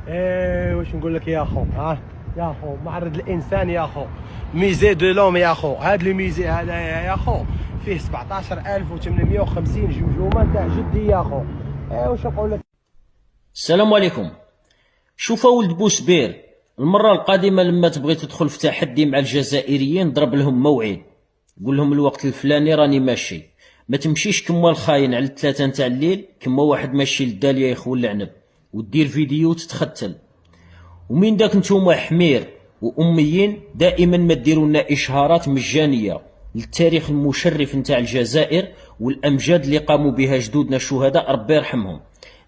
واش نقول لك يا خو، يا خو معرض الانسان يا خو، ميزي دو لوم يا خو. هاد لو ميزي هذايا يا خو فيه 17850 جمجمه تاع جدي يا خو. واش نقول لك. السلام عليكم. شوف ولد بوسبير، المرة القادمة لما تبغي تدخل في تحدي مع الجزائريين ضرب لهم موعد، قول لهم الوقت الفلاني راني ماشي، ما تمشيش كما الخاين على 3 نتاع الليل كما واحد ماشي للدالية يخول العنب ودير فيديو تتختل. ومين داك نتوما حمير وأميين دائما ما ديروا لنا إشهارات مجانية للتاريخ المشرف نتاع الجزائر والأمجاد اللي قاموا بها جدودنا الشهداء ربي يرحمهم.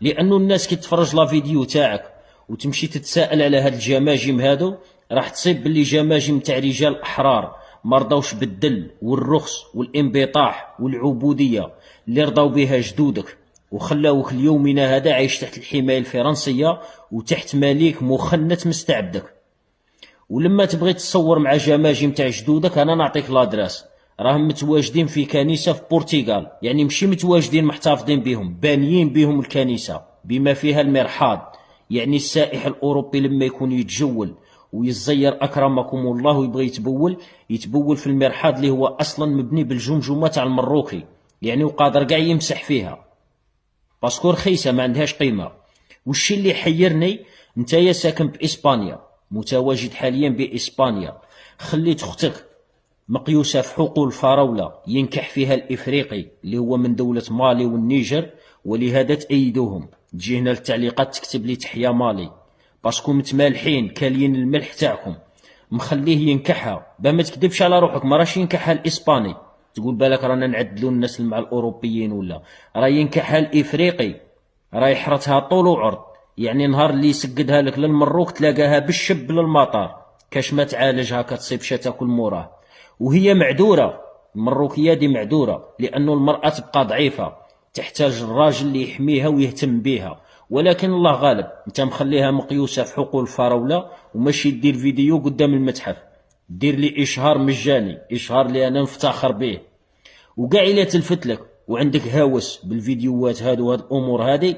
لأنه الناس كي تفرج لا فيديو تاعك وتمشي تتساءل على هاد الجماجم هادو، راح تصيب باللي جماجم تاع رجال أحرار مرضوش بالدل والرخص والانبطاح والعبودية اللي رضاو بها جدودك وخلاوك ليومنا هذا عايش تحت الحماية الفرنسية وتحت مليك مخنت مستعبدك. ولما تبغي تصور مع جماجم تاع جدودك انا نعطيك لادراس، راهم متواجدين في كنيسة في بورتيغال، يعني ماشي متواجدين محتفظين بهم، بانيين بهم الكنيسة بما فيها المرحاض. يعني السائح الأوروبي لما يكون يتجول ويزير أكرمكم الله ويبغي يتبول في المرحاض اللي هو أصلا مبني بالجمجمة تاع المروكي، يعني وقادر قاع يمسح فيها باسكو رخيصة ما عندهاش قيمة. والشي اللي حيرني نتايا ساكن بإسبانيا، متواجد حاليا بإسبانيا، خليت أختك مقيوسة في حقول الفراولة ينكح فيها الإفريقي اللي هو من دولة مالي والنيجر، ولهذا تأيدوهم. تجي هنا التعليقات تكتب لي تحيا مالي باسكو متمالحين كالين الملح تاعكم، مخليه ينكحها. ما تكذبش على روحك، ما راش ينكحها الإسباني تقول بالك رانا نعدلوا الناس مع الأوروبيين، ولا راه ينكحها الإفريقي، راه يحرتها طول وعرض. يعني نهار اللي يسقدها لك للمروك تلاقاها بالشب للمطار، كاش ما تعالجها كتصيب شا تاكل موراه. وهي معذورة، المروكية دي معذورة لأنه المرأة تبقى ضعيفة تحتاج الراجل اللي يحميها ويهتم بها، ولكن الله غالب. انت مخليها مقيوسة في حقول الفراولة وماشي دير فيديو قدام المتحف، دير لي إشهار مجاني، إشهار اللي أنا نفتخر به. وقاع إلا تلفت لك وعندك هاوس بالفيديوهات هادو هاد الأمور هادي،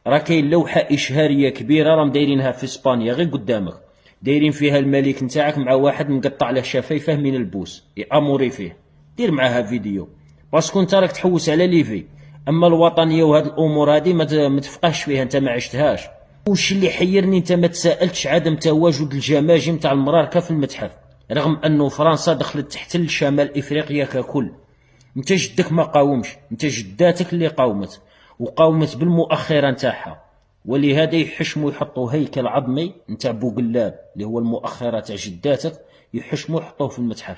راه كاين لوحة إشهارية كبيرة راهم دايرينها في إسبانيا غير قدامك، دايرين فيها الملك نتاعك مع واحد مقطع له شفايفه من البوس يأموري فيه، دير معاها فيديو باسكو انت راك تحوس على ليفي. اما الوطنيه وهاد الامور هادي ما تفقهش فيها، انت ما عشتهاش. وش اللي حيرني انت ما تساءلتش عدم تواجد الجماجم تاع المراركه في المتحف، رغم انه فرنسا دخلت تحتل شمال افريقيا ككل. انت جدك ما قاومش، انت جداتك اللي قاومت وقاومت بالمؤخره نتاعها، ولهذا يحشموا يحطوا هيكل عظمي نتاع بوقلاب اللي هو المؤخره تاع جداتك، يحشموا يحطوه في المتحف.